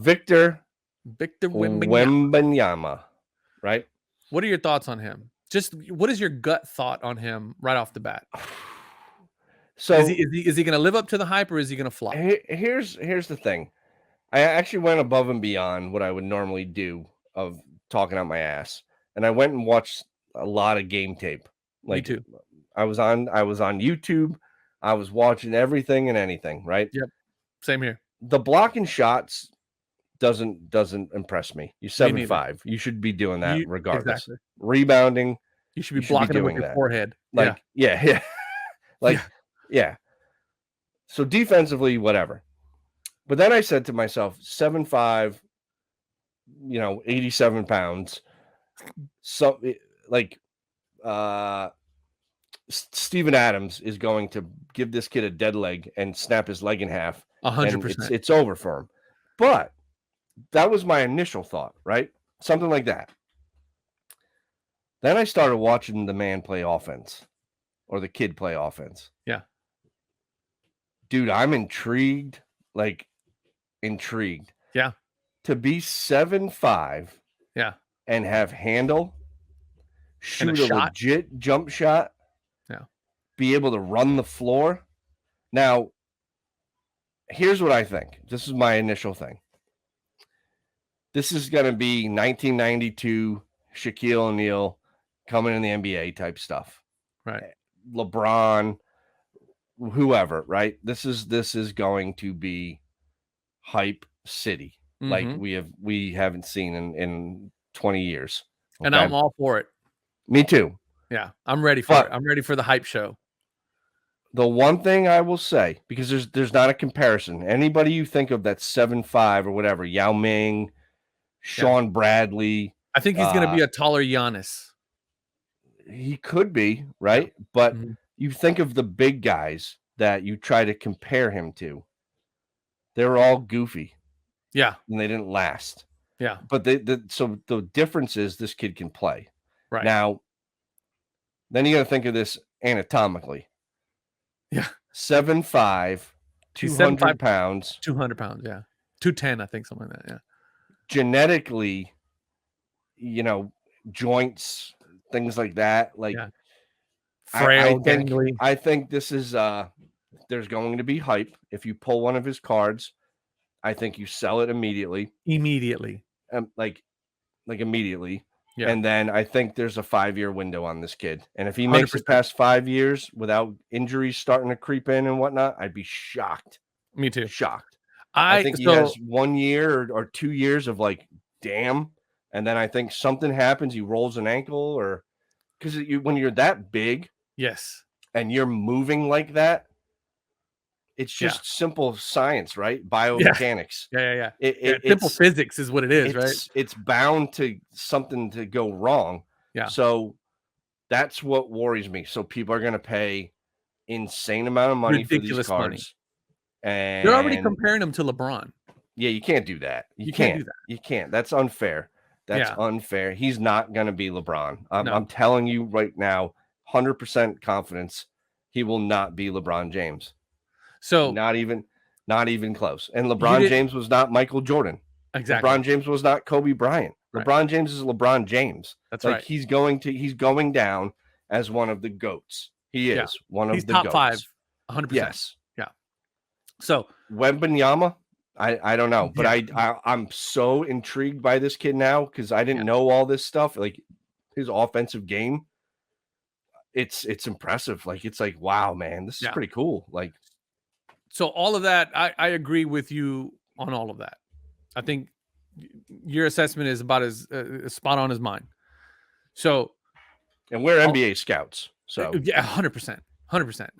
Victor Victor Wembanyama. Wembanyama, right? What are your thoughts on him? Just what is your gut thought on him right off the bat? So Is he going to live up to the hype or is he going to flop? here's the thing. I actually went above and beyond what I would normally do of talking out my ass, and I went and watched a lot of game tape. Me Like too. I was on YouTube. I was watching everything and anything, right? Yep. Same here. The blocking shots doesn't impress me. You're Me neither. 7'5". You should be doing that regardless. Exactly. Rebounding, You should you be should be blocking him with doing your that. forehead. Like, yeah. Like, Yeah. yeah. So defensively, whatever. But then I said to myself, 7'5", 87 pounds. So like Steven Adams is going to give this kid a dead leg and snap his leg in half. 100%. It's over for him. But that was my initial thought, right? Something like that. Then I started watching the man play offense or the kid play offense. Yeah. Dude, I'm intrigued. Like, intrigued. Yeah. To be 7'5", Yeah. and have handle, shoot a shot. legit jump shot, Yeah. be able to run the floor. Now, here's what I think. This is my initial thing. This is going to be 1992 Shaquille O'Neal coming in the NBA type stuff. Right. LeBron, whoever, right? This is going to be hype city. Like we haven't seen in 20 years. Okay? And I'm all for it. Me too. Yeah, I'm ready for it. I'm ready for the hype show. The one thing I will say, because there's not a comparison. Anybody you think of that's 7'5" or whatever, Yao Ming, Sean Bradley. I think he's going to be a taller Giannis. He could be, right? Yeah. But you think of the big guys that you try to compare him to. They're all goofy. Yeah. And they didn't last. Yeah. But so the difference is this kid can play. Right. Now, then you got to think of this anatomically. Yeah. 7'5", 200 pounds. 200 pounds, yeah. 210, I think, something like that, yeah. Genetically, joints, things like that. Like, frail, I think this is there's going to be hype. If you pull one of his cards, I think you sell it immediately. Like immediately. Yeah. And then I think there's a 5-year window on this kid. And if he makes 100%. It past 5 years without injuries starting to creep in and whatnot, I'd be shocked. Me too. Shocked. I think he has 1 year or 2 years of like, damn. And then I think something happens. He rolls an ankle or because when you're that big. Yes. And you're moving like that. It's just simple science, right? Biomechanics. Yeah. Simple physics is what it is, right? It's bound to something to go wrong. Yeah. So that's what worries me. So people are going to pay insane amount of money for these cards. And they're already comparing him to LeBron. Yeah, you can't do that. You can't do that. You can't. That's unfair. That's unfair. He's not going to be LeBron. I'm telling you right now, 100% confidence, he will not be LeBron James. So not even close. And LeBron James was not Michael Jordan. Exactly. LeBron James was not Kobe Bryant. Right. LeBron James is LeBron James. That's right. He's going down as one of the GOATs. He is one of the top GOATs. 5, 100%. Yes. Yeah. So Wembanyama, I don't know, but I'm so intrigued by this kid now because I didn't know all this stuff. Like his offensive game, it's impressive. Like it's like, wow, man, this is pretty cool. Like. So all of that, I agree with you on all of that. I think your assessment is about as spot on as mine. So, and we're NBA scouts, so 100%.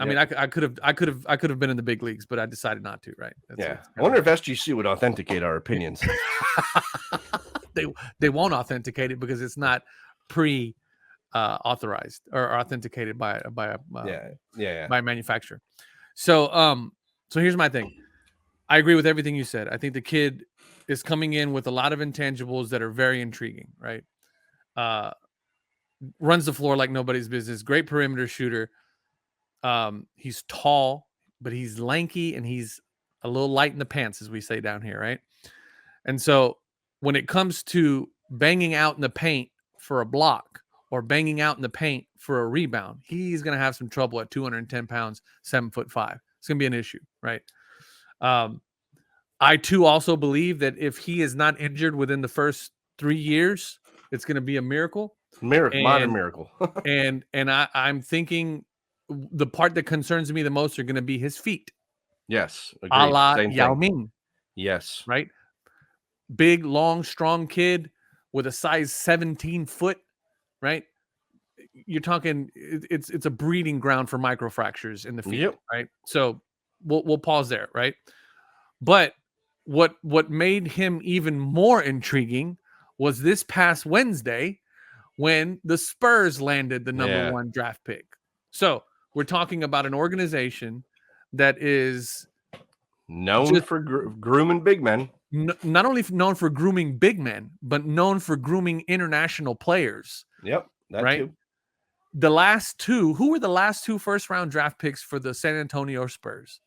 I mean, I could have been in the big leagues, but I decided not to. Right? I wonder if SGC would authenticate our opinions. They won't authenticate it because it's not authorized or authenticated by a manufacturer. So here's my thing. I agree with everything you said. I think the kid is coming in with a lot of intangibles that are very intriguing, right? Runs the floor like nobody's business. Great perimeter shooter. He's tall, but he's lanky and he's a little light in the pants, as we say down here, right? And so when it comes to banging out in the paint for a block or banging out in the paint for a rebound, he's going to have some trouble at 210 pounds, 7'5". It's going to be an issue, right? I too also believe that if he is not injured within the first 3 years, it's going to be a miracle. Modern miracle. and I'm thinking the part that concerns me the most are going to be his feet. Yes, agreed. A la Same Yao thing. Ming. Yes. Right? Big, long, strong kid with a size 17 foot, right? You're talking it's a breeding ground for microfractures in the feet, right? So we'll pause there, right? But what made him even more intriguing was this past Wednesday when the Spurs landed the number 1 draft pick. So we're talking about an organization that is known for grooming big men. Not only known for grooming big men, but known for grooming international players. Yep, that right? too. The last two, who were the last 2 first-round draft picks for the San Antonio Spurs?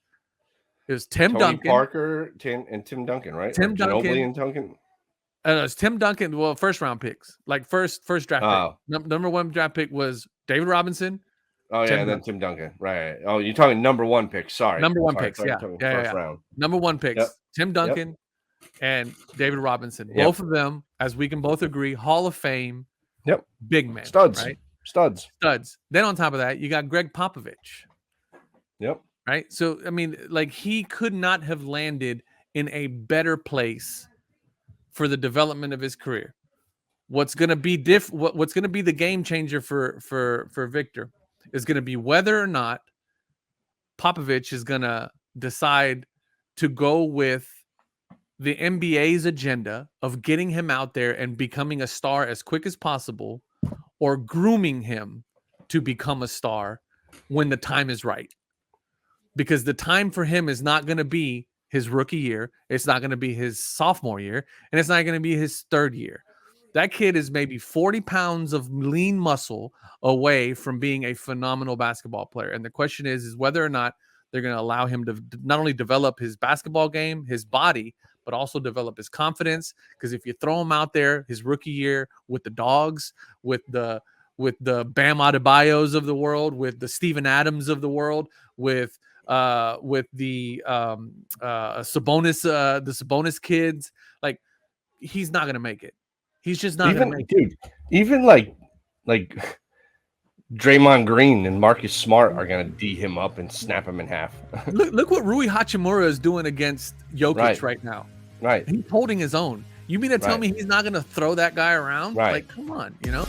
It was Tim Duncan. Parker and Tim Duncan, right? Tim Duncan. Ginobili and Duncan. It's Tim Duncan. Well, first-round picks, like first draft pick. Number 1 draft pick was David Robinson. Oh, yeah, and then Tim Duncan. Right. Oh, you're talking number 1 picks. Sorry. Number 1 picks, yeah. First round. Number 1 picks. Tim Duncan and David Robinson. Both of them, as we can both agree, Hall of Fame. Big men. Studs. Right? Studs. Then on top of that, you got Greg Popovich. Yep. Right? So, I mean, like, he could not have landed in a better place for the development of his career. What's going to be what's going to be the game changer for Victor is going to be whether or not Popovich is going to decide to go with the NBA's agenda of getting him out there and becoming a star as quick as possible, or grooming him to become a star when the time is right. Because the time for him is not going to be his rookie year. It's not going to be his sophomore year. And it's not going to be his 3rd year. That kid is maybe 40 pounds of lean muscle away from being a phenomenal basketball player. And the question is whether or not they're going to allow him to not only develop his basketball game, his body, but also develop his confidence. Because if you throw him out there his rookie year with the dogs, with the Bam Adebayos of the world, with the Steven Adams of the world, with the Sabonis kids, like, he's not going to make it. He's just not going to make it. Even like Draymond Green and Marcus Smart are going to D him up and snap him in half. Look what Rui Hachimura is doing against Jokic right now. Right. He's holding his own. You mean to tell me he's not going to throw that guy around? Like, come on, you know?